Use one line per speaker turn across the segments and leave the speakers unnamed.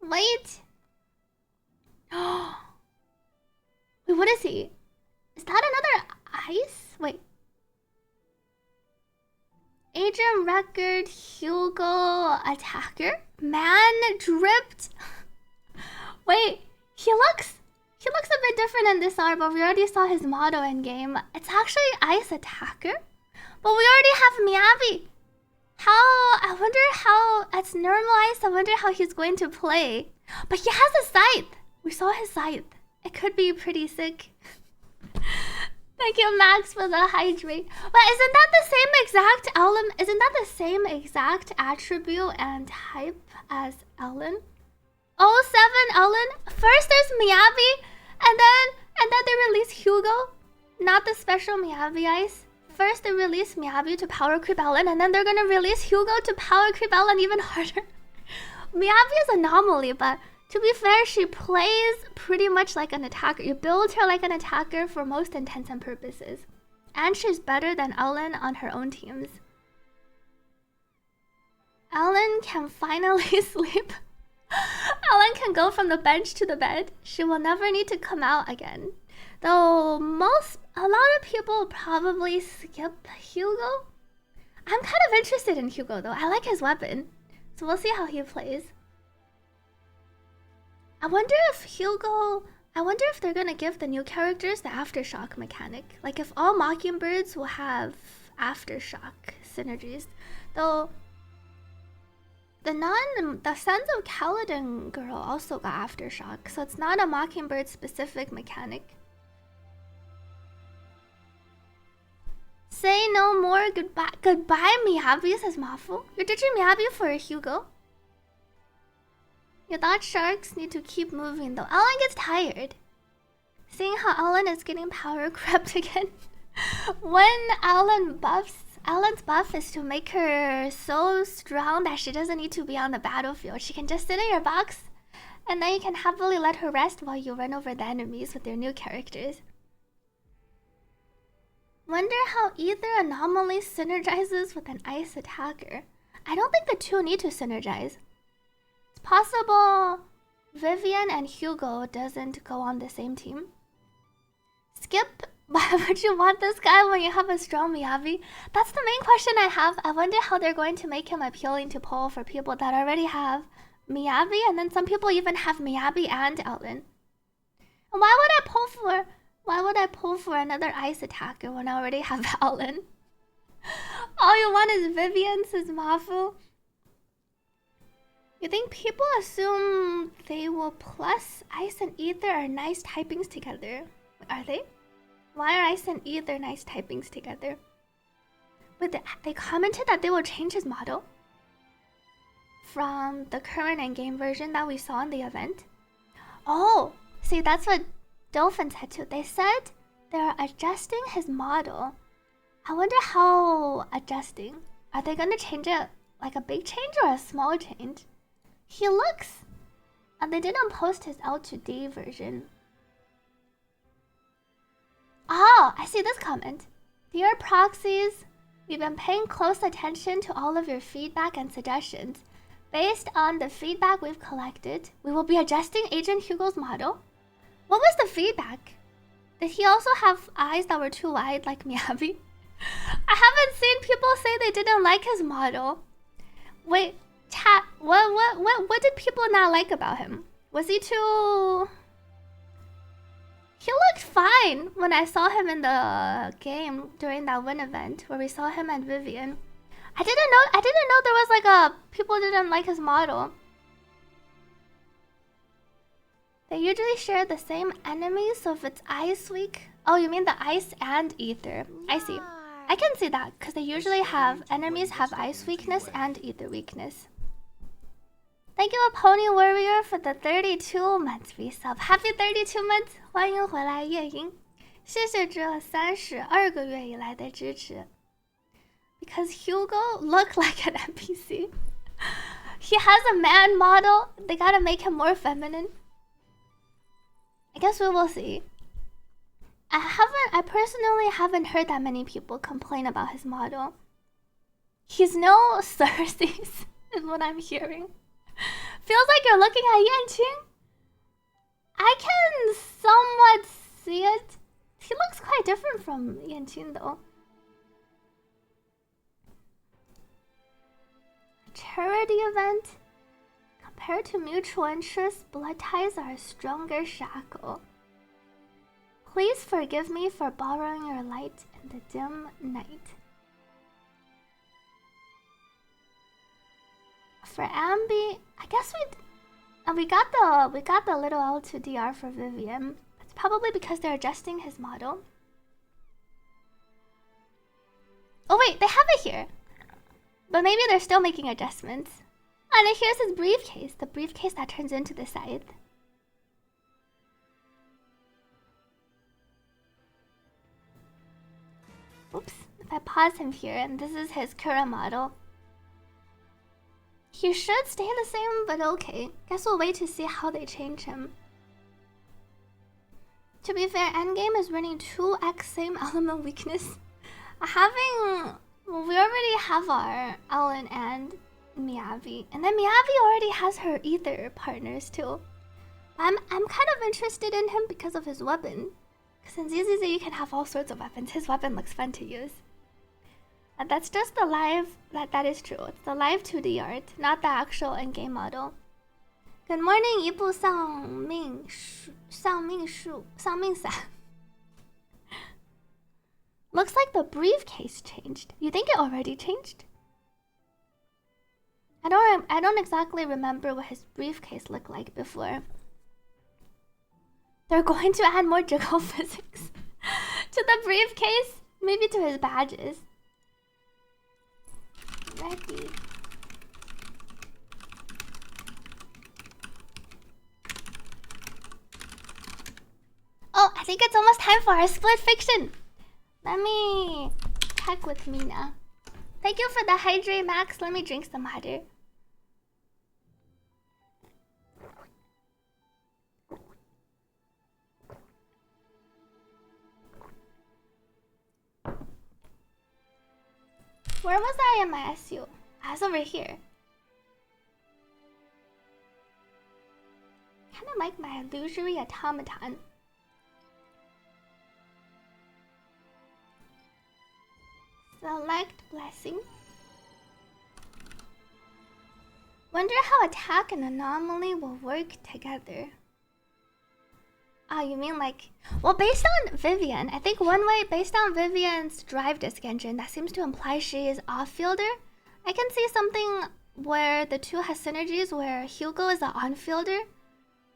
Wait. Wait, what is he? Is that another ice? Wait. Agent record, Hugo attacker? Man dripped. Wait, he looks a bit different in this art, but we already saw his motto in game. It's actually ice attacker, but we already have Miyabi. I wonder how, as normal ice, I wonder how he's going to play. But he has a scythe. We saw his scythe. It could be pretty sick. Thank you, Max, for the hydrate. But isn't that the same exact element? Isn't that the same exact attribute and type as Ellen? Oh, 7 Ellen. First there's Miyabi, and then they release Hugo, not the special Miyabi ice. First they release Miyabi to power creep Ellen, and then they're gonna release Hugo to power creep Ellen even harder. Miyabi is an anomaly, but to be fair, she plays pretty much like an attacker. You build her like an attacker for most intents and purposes. And she's better than Ellen on her own teams. Ellen can finally sleep. Ellen can go from the bench to the bed. She will never need to come out again. Though a lot of people probably skip Hugo. I'm kind of interested in Hugo though. I like his weapon. So we'll see how he plays. I wonder if they're gonna give the new characters the aftershock mechanic. Like if all Mockingbirds will have aftershock synergies. Though the Sons of Kaladin girl also got aftershock, so it's not a Mockingbird specific mechanic. Say no more. Goodbye, Miyabi, says Mafu. You're ditching Miyabi for a Hugo. You thought sharks need to keep moving though. Ellen gets tired. Seeing how Ellen is getting power crept again. When Ellen buffs, Ellen's buff is to make her so strong that she doesn't need to be on the battlefield. She can just sit in your box, and then you can happily let her rest while you run over the enemies with your new characters. Wonder how either anomaly synergizes with an ice attacker. I don't think the two need to synergize. It's possible Vivian and Hugo doesn't go on the same team. Skip, why would you want this guy when you have a strong Miyabi? That's the main question I have. I wonder how they're going to make him appealing to pull for people that already have Miyabi, and then some people even have Miyabi and Ellen. And why would I pull for another ice attacker when I already have Ellen? All you want is Vivian, says Mafu. You think people assume they will plus ice and ether are nice typings together? Are they? Why are ice and ether nice typings together? But they commented that they will change his model from the current endgame version that we saw in the event. Oh, see, that's what Dolphin said too. They said they're adjusting his model. I wonder how adjusting. Are they gonna change it like a big change or a small change? He looks... And they didn't post his L2D version. Oh, I see this comment. Dear proxies, we've been paying close attention to all of your feedback and suggestions. Based on the feedback we've collected, we will be adjusting Agent Hugo's model. What was the feedback? Did he also have eyes that were too wide like Miyabi? I haven't seen people say they didn't like his model. Wait, chat, what did people not like about him? Was he too... He looked fine when I saw him in the game during that win event where we saw him and Vivian. I didn't know there was like a... People didn't like his model. They usually share the same enemies, so if it's ice weak... Oh, you mean the ice and ether. I see. I can see that, because they usually have... Enemies have ice weakness and ether weakness. Thank you, Pony Warrior, for the 32 months resub. Happy 32 months! 欢迎回来，夜莺。谢谢这32个月以来的支持。Because Hugo looked like an NPC. He has a man model. They gotta make him more feminine. I guess we will see. I personally haven't heard that many people complain about his model. He's no Cersei, is what I'm hearing. Feels like you're looking at Yanqing. I can somewhat see it. He looks quite different from Yanqing though. Charity event. Compared to mutual interests, blood ties are a stronger shackle. Please forgive me for borrowing your light in the dim night. For Ambi, I guess we got the little L2DR for Vivian. It's probably because they're adjusting his model. Oh wait, they have it here. But maybe they're still making adjustments. And here's his briefcase, the briefcase that turns into the scythe. Oops, if I pause him here, and this is his current model. He should stay the same, but okay. Guess we'll wait to see how they change him. To be fair, Endgame is running 2x same element weakness. We already have our Ellen and Miyavi. And then Miyavi already has her ether partners too. I'm kind of interested in him because of his weapon. Because in ZZZ you can have all sorts of weapons. His weapon looks fun to use. And that's just the live, that is true. It's the live 2D art, not the actual in-game model. Good morning, 一部丧命伞. Looks like the briefcase changed. You think it already changed? I don't exactly remember what his briefcase looked like before. They're going to add more jiggle physics to the briefcase, maybe to his badges. Ready. Oh, I think it's almost time for our split fiction. Let me check with Mina. Thank you for the hydrate, Max. Let me drink some water. Where was I in my SU? I was over here. Kind of like my illusory automaton. Select blessing. Wonder how attack and anomaly will work together. Oh, you mean like... Well, based on Vivian, I think one way, based on Vivian's drive disc engine, that seems to imply she is off-fielder. I can see something where the two has synergies, where Hugo is an on-fielder,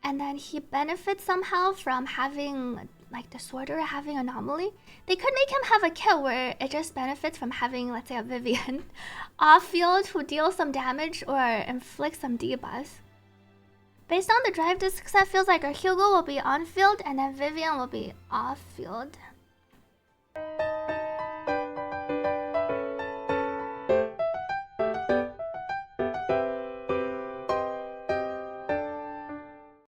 and then he benefits somehow from having, like, the sorter having anomaly. They could make him have a kit where it just benefits from having, let's say, a Vivian off-field who deals some damage or inflicts some debuffs. Based on the drive disc set, feels like our Hugo will be on-field and then Vivian will be off-field.